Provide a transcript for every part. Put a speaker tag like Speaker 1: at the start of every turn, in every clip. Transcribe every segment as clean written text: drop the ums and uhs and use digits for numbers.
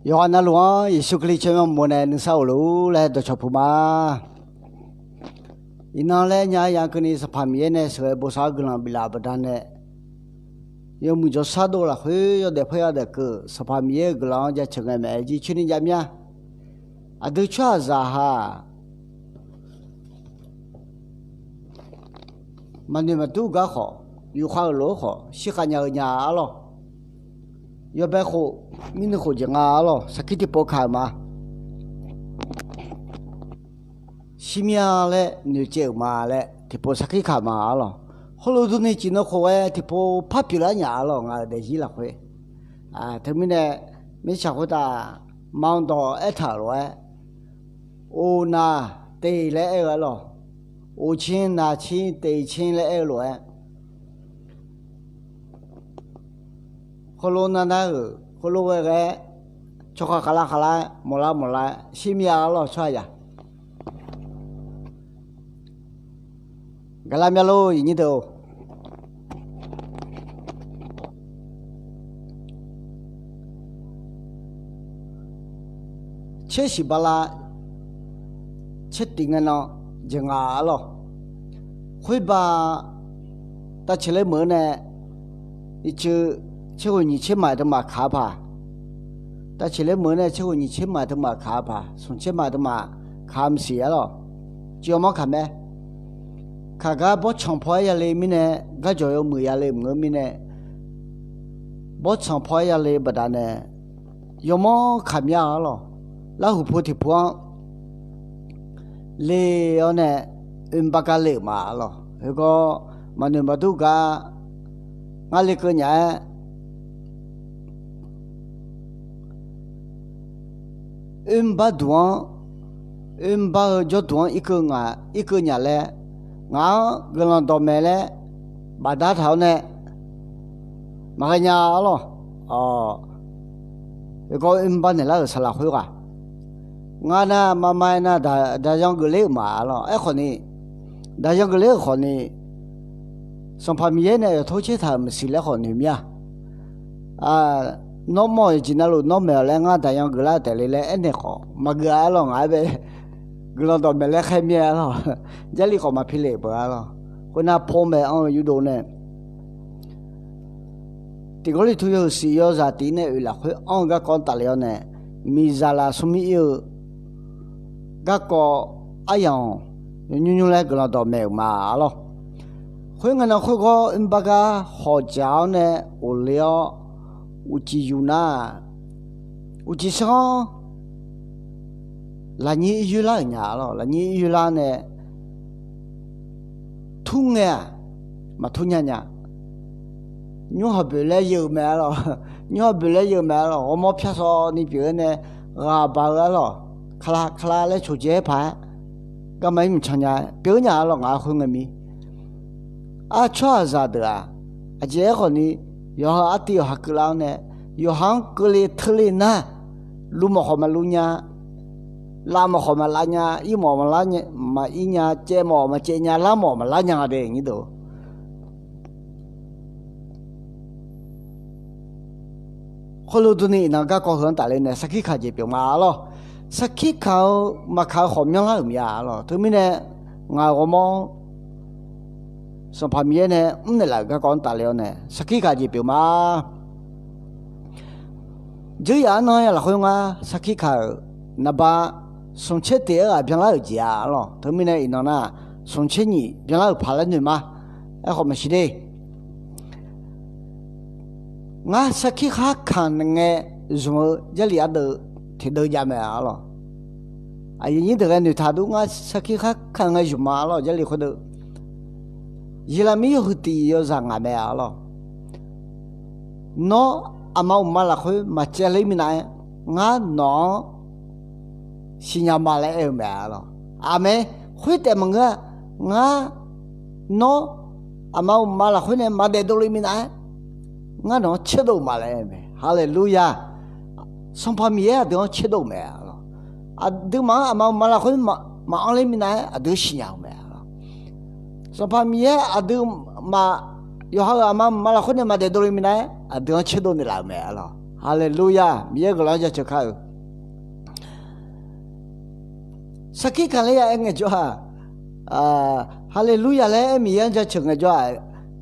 Speaker 1: 要按那路啊，一宿里前面没呢，能少路来到车铺嘛。一拿来伢样跟你是旁边呢，是不少个人比拉不单呢。要么就啥多了，会要得会要得个，是旁边个人家吃个买鸡去人家面，啊都吃啥哈？嘛你们都干好，有花路好，西汉伢了。要白好，明天好就了，啥给的不看嘛？西面嘞，你就嘛嘞，的不啥给看嘛了。后来都你进了户外，的不怕别人伢了，俺得去了会。啊，他们呢，没想过的，忙到一头了哎。我那对来个了，我钱拿钱对钱来了哎。后来那个，后来个，就哈啦，没啦，西面了说呀。个拉面喽，你都。切西巴拉，切定个呢，就了。会把，打起来么呢？你就。这个你去买的嘛卡吧，但起来么呢？这个你去买的嘛卡吧，从去买的嘛卡唔写了，就么看没？卡个不长跑下来咪呢，个就要没下来我咪呢，不长跑下来不但呢，要么看咩了，老虎婆的婆，来要呢，把个来嘛了，那个嘛你嘛都个，俺那个人。把多，把就多一个年嘞，俺个人倒霉嘞，把大头呢，马个伢咯，哦，一个把你那个啥来回话，俺呢妈妈呢，大样个来嘛了，哎，可能，大样个来可能，上旁边呢，偷吃他们是来可能呀，啊。nó mò chỉ nó luôn nó mèo lên ngã tại yang gula tại lấy anh này khó mà gula lo ngã về gula đó mèo lên khai mèo lo giá lý khó mà phi lệ bữa lo hôm nay po mèo ông yêu đồ này thì có lý thu sử dụng giá tí này là khối ông các con tài liệu này mi ra là số mi yêu các con ai yang nhung lại gula đó mèo mà lo khối người nào khối có ba cái họ giáo này ô liao uchi yuna uchi sao là như yula nhà lo là như yula này thung nghe mà thung nhà nhớ học bữa lấy yêu mẹ lo nhớ học bữa lấy yêu mẹ lo ông mua phiếu số đi bữa này gà bà lo khla lấy chủ chế phải cái mấy mình chẳng nhà bữa nhà lo ngã không người mi à cho ra được à chế còn đi yo ha ati ha klau ne yo hang kle thle na lu mo khoma lu nya la mo khoma la nya i mo ma la nya ma i nya che mo ma che nya la mo ma la nya de ngi do kholo tu ni na ga ko hon ta le ne sakhi kha je pyo ma lo sakhi kha ma kha khom yang la ya lo tu mi ne nga go mo song旁边呢，那来个讲大了呢，实际个就表嘛，这样呢，要来啊，实际个那把送车的啊，变老家了，他们呢，那那送车你变老怕了你嘛，哎，好么是的，我实际个看那个什么这里的提到家没了，啊，你这个你他都我实际个看个什么了，这里或者。伊拉没有地要让俺们了，那阿妈妈来回嘛家里面来，俺那新娘妈来没了，阿妹会得么个，俺那阿妈来回呢嘛得到里面来，俺那吃到嘛来没，哈利路亚，上旁边都吃到没了，啊，都嘛阿妈来回嘛里面来啊都新娘没。so pamia adu ma yo ha ma la khone ma de do mi na adu che do ni la me lo 哈利路亚，米个老家就看。实际看来呀，我就哈哈利路亚嘞，米样就成个就啊，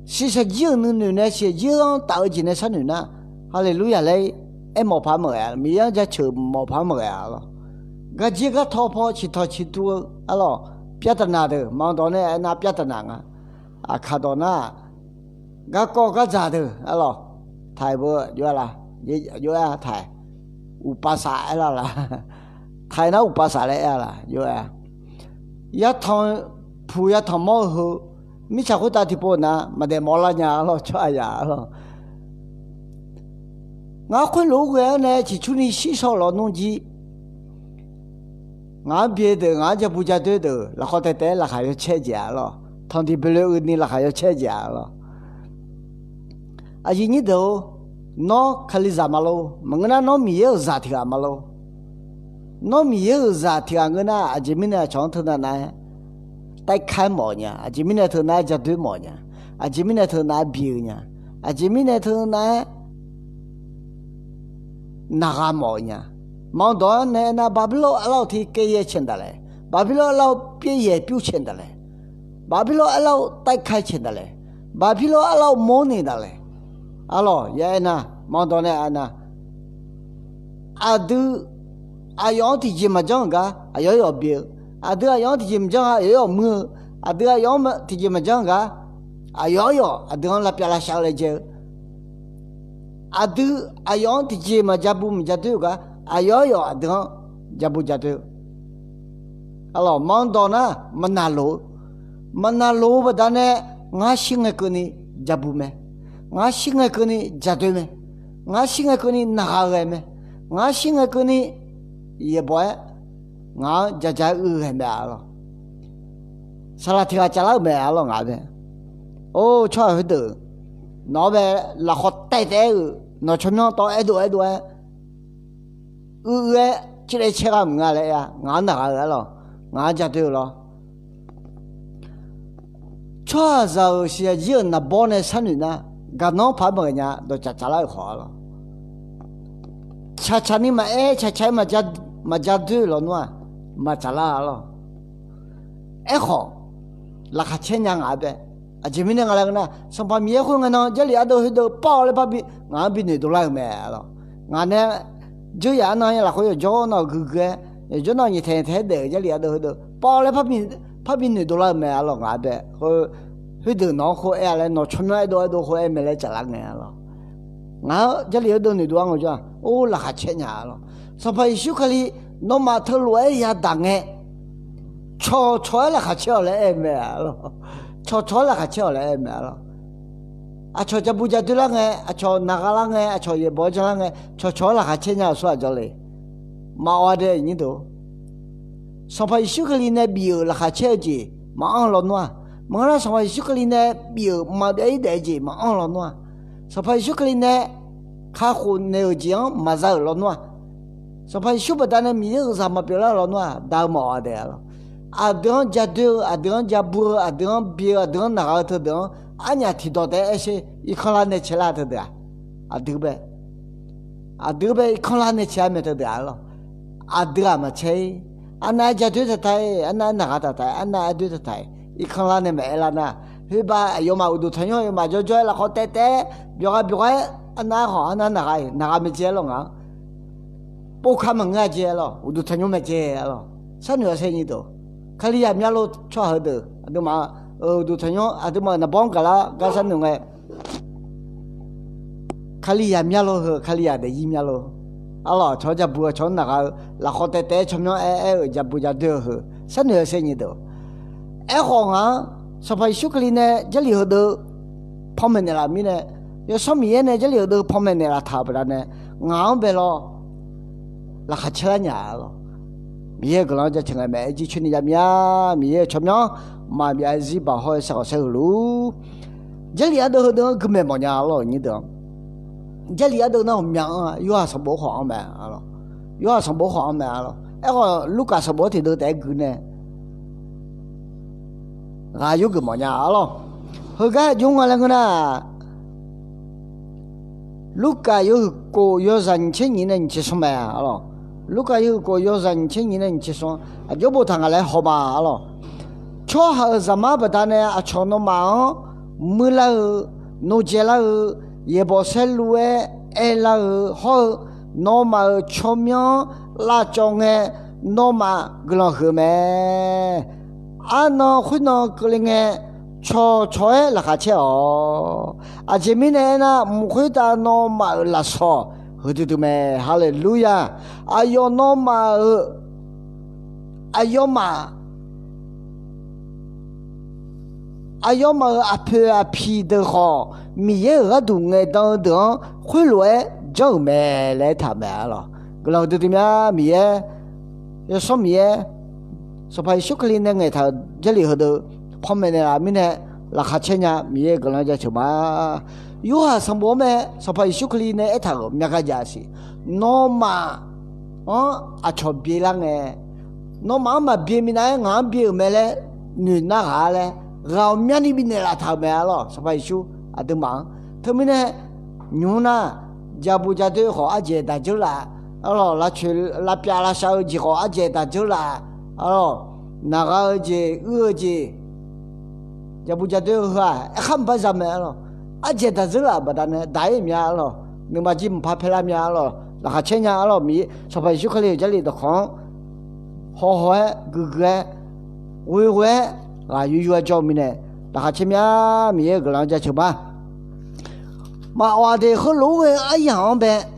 Speaker 1: 其实有人呢是有到进来啥人呢？哈利路亚嘞，冇怕么呀，米样就成冇怕么呀了。我这个逃跑去逃去多，啊咯，别的那的，忙到呢那别的那啊，看到那，我搞个咋的，啊咯。台不有啦，有啊台，有巴萨啦，台那有巴萨来啦，有啊。一趟铺一趟毛后，没啥会打的波呢，没得毛了呀咯，抓呀咯。我回路过呢，去处理稀少劳动机，我别的我就不加对的，那好歹那还要切价咯，堂弟不了你那还要切价咯。aji ni do no khali zamalo mangna no miye za thia malo no miye za thia ngana ajimina chong thna na tai khai mo nya ajimina thna ja dui mo nya ajimina thna bi nya ajimina thna naga mo nya mong do ne na babilo alo thi ke ye chen da le babilo alo pye ye pyu chen da le babilo alo tai khai chen da le babilo alo mo ni da le alo ye na mong do ne ana adu ayong ti jim ma jong ga ayo yo bi adu ayong ti jim jong ayo yo mu adu ayong ma ti jim ma jong ga ayo yo adu la pya la sha le je adu ayong ti jim ma jabu ma jatu ga ayo yo adu jabu jatu alo mong do na manalo ba da ne nga sing ko ni jabu me nga sing ko ni jatu me nga sing ko ni na ga me nga sing ko ni ye boy nga jaja he me alo sala thi ga chala me alo nga be o chwa he de no be la hot tai tai no chomyo to edo chi le che ga nga le ya nga na ga lo nga ja de lo chwa za xie ye na bo ne san ni na ga no pa ba nya do cha chala ho lo cha ni ma cha ma ja de lo no ma chala lo ho la kha chen yang a be a ji mi ne nga la na som pa mi ho nga no je li a do he do pa le pa bi nga bi ne do la me lo nga ne jo ya na ya la ho yo jo no gu ge jo no ni the de je li a do he do pa le pa bi ne do la me lo nga be ho he do no ho e le no chon no do ho e me le cha la nge lo nga je li do ni do ngo ja o la kha chen ya lo so pa shu khali no ma tho lo ya da nge cho la kha che le me lo cho la kha che le me lo a cho ja bu ja de la nge a cho na ga la nge a cho ye bo ja la nge cho la kha che nya so ja le ma wa de ni do so pa shu khali ne bi la kha che ji ma an lo no ma la so pa shu khali ne bi ma de ji ma an lo no so pa shu khali ne kha khu ne ji ma za lo no so pa shu ba da ne mi za ma pe la lo no da ma wa de lo adon jadu adon jabu adon bi adon na ta don anya ti do de se ikhala ne chela ta da adube ikhala ne cha me ta da lo adra ma che ana jadu ta tai ana na ta tai ana adu ta tai ikhala ne me la na he ba yo ma udu thanyo yo ma jo la kho te byo ga ana ho ana na ga me che lo nga po kha ma nga che lo udu thanyo me che lo sa nyo se ni do khali ya mya lo chwa he de adu ma du thanyo adu ma na bong ka la ga san nge khali ya mya lo he khali ya de yi mya lo alo cho ja bu cho na ga la kho te chomyo ja bu ja de he san ne se ni do ho nga so pai shu khali ne je li he de phom ne la mi ne yo so mi ye ne je li de phom ne la tha ba ne nga be lo la kha cha nya lo miye glang ja chang me ji chuni ya mya miye chomyo ma bia ji ba ho sa sa lu je li ado do ge me mo nya lo ni de je li ado na mya yo a so bo hwang me lo yo a so bo hwang me lo ho lu ka so bo ti do de gu ne ga yu ge mo nya lo ho ga jung la ngna 如果有过有人情你能接受吗？咯，如果有过有人情你能接受，就不谈来好吧？咯，瞧好什么不谈呢？瞧那嘛，没了，弄结了，也不是路哎了好，那么巧妙拉长哎，那么个啷个咩？那会那个哩哎。cho là khá chế chế mình này na mùi ta nó mà là so hư tu mẹ hallelujah ayo nó mà ayo mà pi de ho mi ye ga du nge dang dang hui lue zhou mẹ lại thả mẹ lo cái lâu tu mẹ mi ye yo so mi ye so phải xúc lên nge thả cái gì hư tu 포메네라 미네 라카체냐 미에 걸어자 주마 요하 선보메 소파이 슈클리네 에타고 мя가자시 노마 아초 비랑에 노마마 비미나에 가 비메레 누나가레 가오면이 비네라 타메로 소파이 슈 아드마 터미네 뉴나 자부자데 호 아제다 줄라 알로 라출 라피아라 샤우지 호 아제다 줄라 알로 나가지 의지 자부자도 한 바자메로 아제다 들라 바다네 다이미야로 너마짐 파펠라미야로 라카체냐로 미 소파이 슈클리 잘리도 콩 호호에 그게 왜왜 아 유유아 좀이네 라카체미야 미에 그랑자 쳐봐 마와데 흘로에 아양베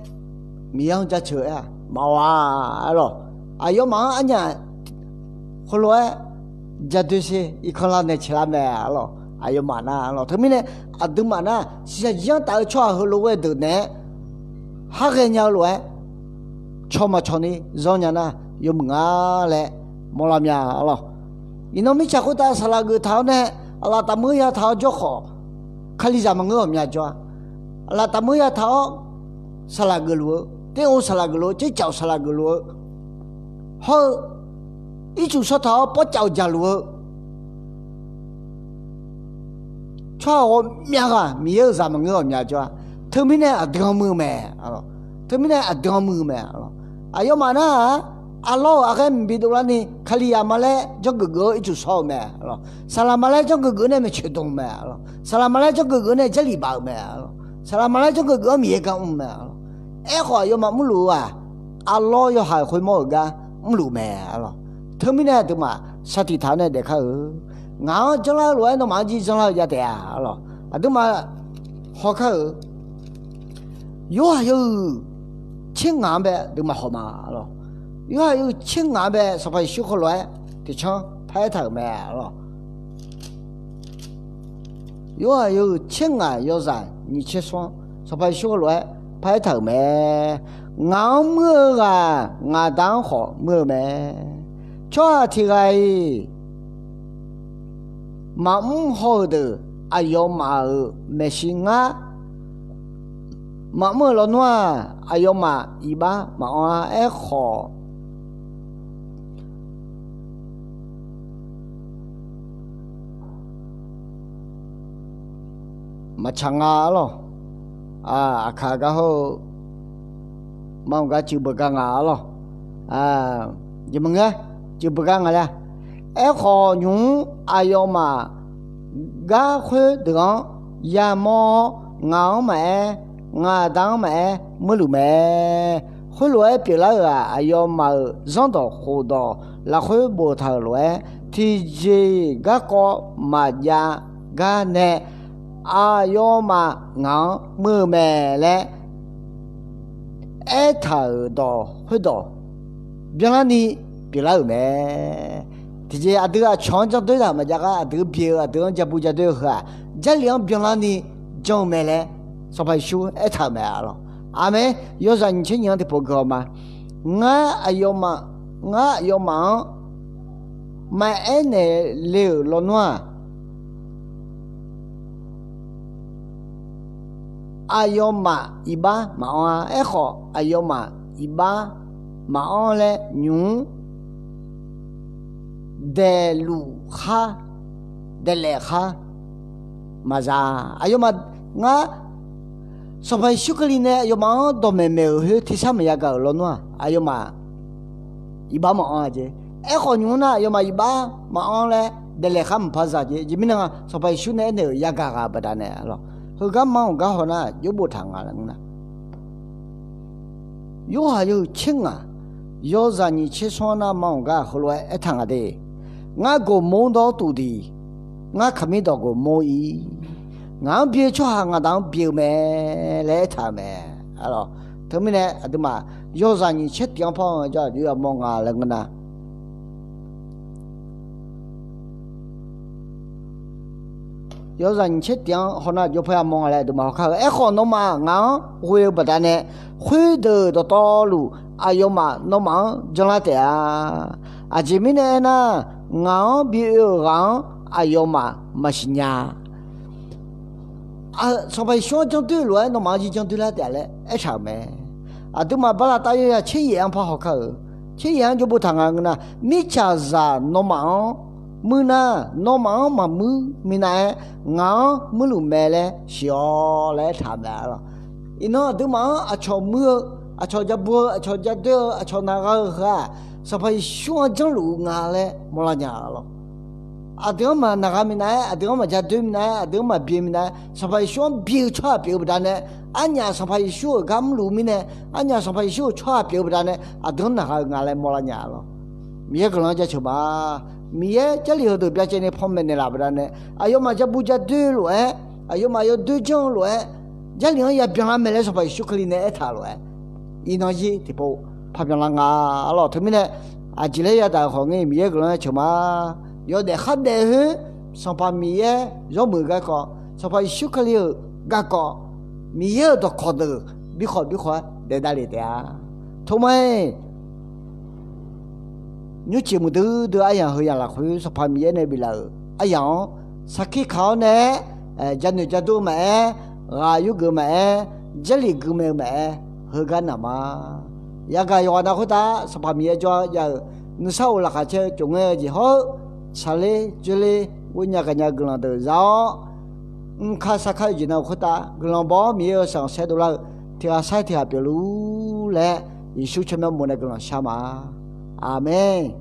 Speaker 1: 미양자 쳐야 마와로 아요마 아냐 흘로에 자두시 이컬라네 치라메로 아요 마나로 터미네 아드마나 시야 다 쳐흘로에드네 하게냐로에 초마초니 조냐나 요응아레 몰라미야로 이놈이 자꾸다 살아그 타오네 알라 따무야 타오 조코 칼리자만 거미야 줘 알라 따무야 타오 살아그로 떼오 살아그로 찌짜오 살아그로 허一主说他不叫家路，瞧我面个没有什么我面着，他们呢啊当门没啊，他们呢啊当门没啊，啊要嘛呢啊老啊个比如说呢，卡里亚马来叫哥哥一主说没啊，萨拉马来叫哥哥呢没吃动没啊，萨拉马来叫哥哥呢这里包没啊，萨拉马来叫哥哥没干没啊，哎话要嘛不路啊，啊老要还会么个不路没啊。他们呢，对嘛？实体谈呢，得看俺将来来那马吉将来也得啊了，对嘛？好看有还有青安呗，对嘛好嘛了？有还有青安呗，是把修好来，得抢排头嘛了。有还有青安有啥？你去说，是把修好来排头嘛？俺么啊，俺当好么嘛？这题个蛮好的，哎呦妈没行啊，蛮么了喏，哎呦妈一把蛮啊哎好，蛮长啊咯，啊看个好，蛮个就不干啊咯，啊，你们个？就不干了，哎好用哎呦嘛，俺会的也毛俺买俺当买没路买，会来别了啊哎呦嘛，让到活到，那会不头来，提起个个嘛家个呢，哎呦嘛俺没买嘞，哎头到会到，别了你。别了没，这些啊都啊强强对他们家个都别啊都家不家都喝，这两别了你讲没嘞，说白说哎他没了，阿妹有人情样的不高吗？我哎呦嘛，我要忙，买哎那留了喏，哎呦嘛一把忙啊哎好，哎呦嘛一把忙嘞牛。de luha de leha maza ayo ma nga สบายชุกลีเนี่ยยมาดมเมลที่สามยากาลนัวอายมาอีบ้ามาอ่ะเจคนยูน่ะยมาอีบ้ามาอ่ะเลยเดลคำภาษาเจจิมินังสบายชุเนี่ยยากาบดาเนี่ยหรอคือกำมังก็หัวน่ะยุบทางอะไรนะยูหายูชิงอ่ะยูจานี่ชิสวานะมังก็หัวทางอะไรงากูมอง到ตูดีงาขมิดกูมองอีงาเบี้ยชัวงาดังเบี้ยแม่เลยทำแม่อะไรทำไมเนี่ยอะดูมายูจานี่เช็ดยังพอจะยูมองอะไรกันนะ有人吃点，可能就不要忙了，对嘛？看，好弄嘛，俺会不但呢，回头的道路，哎呦嘛，弄嘛，将来的啊，这边呢，俺比俺，哎呦嘛，没事呀。上班想讲对了，弄嘛就讲对了的嘞，差没？对嘛，把那大爷吃盐不好看，吃盐就不谈俺个呢，没吃啥弄嘛。มือน่ะน้องมามือมีไหนงามือลูแม่เลยเสียเลยทำแล้วอีน้องดูมาชอบมือชอบจะบัวชอบจะเดือชอบนาก็เหรอสบายช่วงจังลูงาเลยมลาญาหรอเดี๋ยวมานาก็มีไหนเดี๋ยวมาจะดูมีไหนเดี๋ยวมาเบี้ยมีไหนสบายช่วงเบี้ยชอบเบี้ยบุตรเนี่ยอันนี้สบายช่วงกำลูมีเนี่ยอันนี้สบายช่วงชอบเบี้ยบุตรเนี่ยเดี๋ยวนาก็งาเลยมลาญาหรอมีก็ลองจะชอบมีจะเลี้ยงตัวเบี้ยเจนี่พ่อแม่เนี่ยลาบดานเนี่ยอายุมาจะบูจะดูหรออายุมาจะดูจังหรอจะเลี้ยงอย่าเบี้ยละเมล่สบายชุกลีเนี่ยท่าหรออีน้อยจีที่พอพาเบี้ยละงาหรอถึงมีเนี่ยจีเลยอย่าด่าของงี้มีก็ลองจะมาอย่าเด็กขัดเด็กสบายมียอมมือก็สบายชุกลีก็มีตัวขอดบิขอเดี๋ยวได้เลยเดียทำไมnhư chỉ một thứ ai yang hơi yang là hơi sắp phàm miếng này bị lỡ ai yang sakit khao nè jangan jatuh mẹ rayu ke mẹ jeli ke mẹ hơi gan nama ya cái yang ada kita sắp phàm miếng cho ya nusau là cái chơi chúng gì hết sale jeli punya cái nhà gương từ gió khá sakit gì nào kita gương bỏ miếng sang xe đồ là thì sai thì biểu lú lẽ Yesus cho mình muốn cái gương sama Amen